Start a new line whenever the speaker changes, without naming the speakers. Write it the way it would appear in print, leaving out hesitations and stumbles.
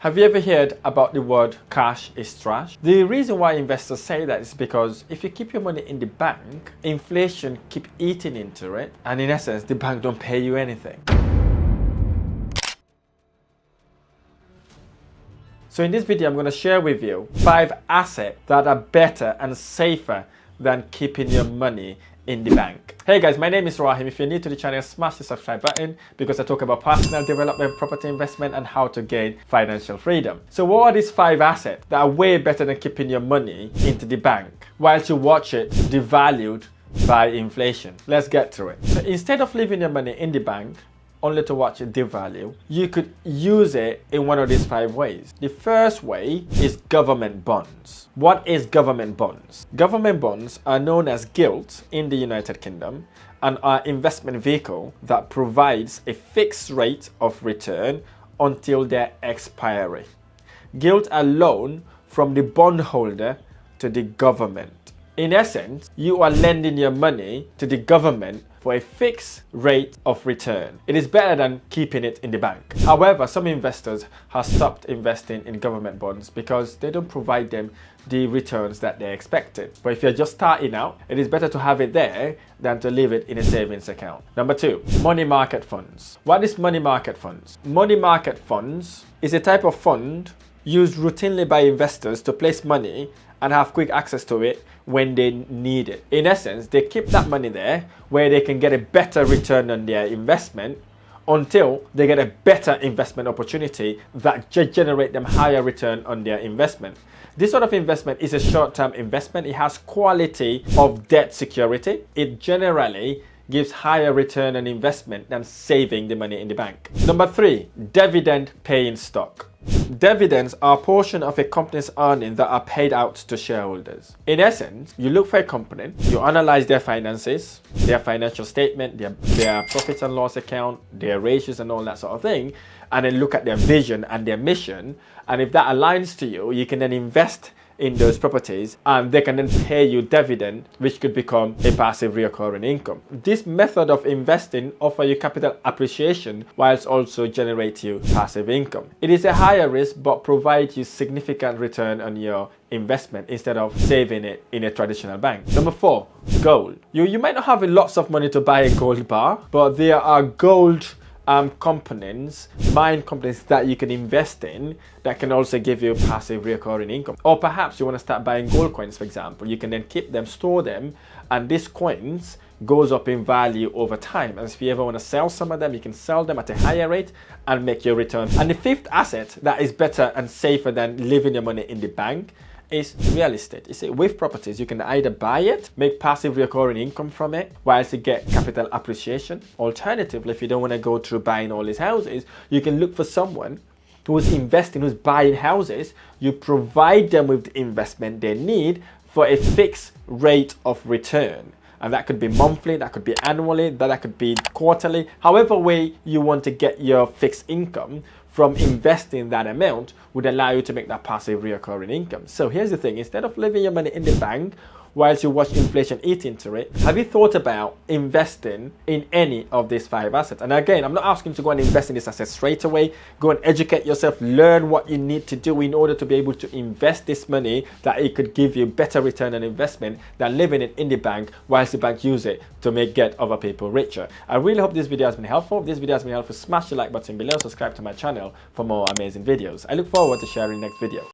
Have you ever heard about the word cash is trash? The reason why investors say that is because if you keep your money in the bank, inflation keep eating into it, and in essence, the bank don't pay you anything. So in this video, I'm going to share with you 5 assets that are better and safer than keeping your money in the bank. Hey guys, my name is Rahim. If you're new to the channel, smash the subscribe button because I talk about personal development, property investment, and how to gain financial freedom. So what are these 5 assets that are way better than keeping your money into the bank whilst you watch it devalued by inflation? Let's get to it. So instead of leaving your money in the bank only to watch it devalue, you could use it in one of these 5 ways. The first way is government bonds. What is government bonds? Government bonds are known as gilts in the United Kingdom and are investment vehicle that provides a fixed rate of return until their expiry. Gilts are loaned from the bondholder to the government. In essence, you are lending your money to the government for a fixed rate of return. It is better than keeping it in the bank. However, some investors have stopped investing in government bonds because they don't provide them the returns that they expected. But if you're just starting out, it is better to have it there than to leave it in a savings account. Number 2, money market funds. What is money market funds? Money market funds is a type of fund used routinely by investors to place money and have quick access to it when they need it. In essence, they keep that money there where they can get a better return on their investment until they get a better investment opportunity that generate them higher return on their investment. This sort of investment is a short-term investment. It has quality of debt security. It generally gives higher return on investment than saving the money in the bank. Number 3, dividend paying stock. Dividends are a portion of a company's earnings that are paid out to shareholders. In essence, you look for a company, you analyze their finances, their financial statement, their profit and loss account, their ratios and all that sort of thing, and then look at their vision and their mission. And if that aligns to you, you can then invest in those properties and they can then pay you dividend, which could become a passive recurring income. This method of investing offers you capital appreciation whilst also generate you passive income. It is a higher risk but provides you significant return on your investment instead of saving it in a traditional bank. Number 4, gold. You might not have lots of money to buy a gold bar, but there are gold companies, mine companies that you can invest in that can also give you passive recurring income. Or perhaps you want to start buying gold coins, for example. You can then keep them, store them, and these coins goes up in value over time. And if you ever want to sell some of them, you can sell them at a higher rate and make your return. And the 5th asset that is better and safer than leaving your money in the bank is real estate. You see, with properties, you can either buy it, make passive recurring income from it, whilst you get capital appreciation. Alternatively, if you don't want to go through buying all these houses, you can look for someone who's investing, who's buying houses. You provide them with the investment they need for a fixed rate of return. And that could be monthly, that could be annually, that could be quarterly. However way you want to get your fixed income from investing that amount would allow you to make that passive recurring income. So here's the thing, instead of leaving your money in the bank whilst you watch inflation eat into it, have you thought about investing in any of these 5 assets? And again, I'm not asking you to go and invest in this asset straight away. Go and educate yourself, learn what you need to do in order to be able to invest this money that it could give you better return on investment than leaving it in the bank whilst the bank use it to get other people richer. I really hope this video has been helpful. If this video has been helpful, smash the like button below, subscribe to my channel for more amazing videos. I look forward to sharing next video.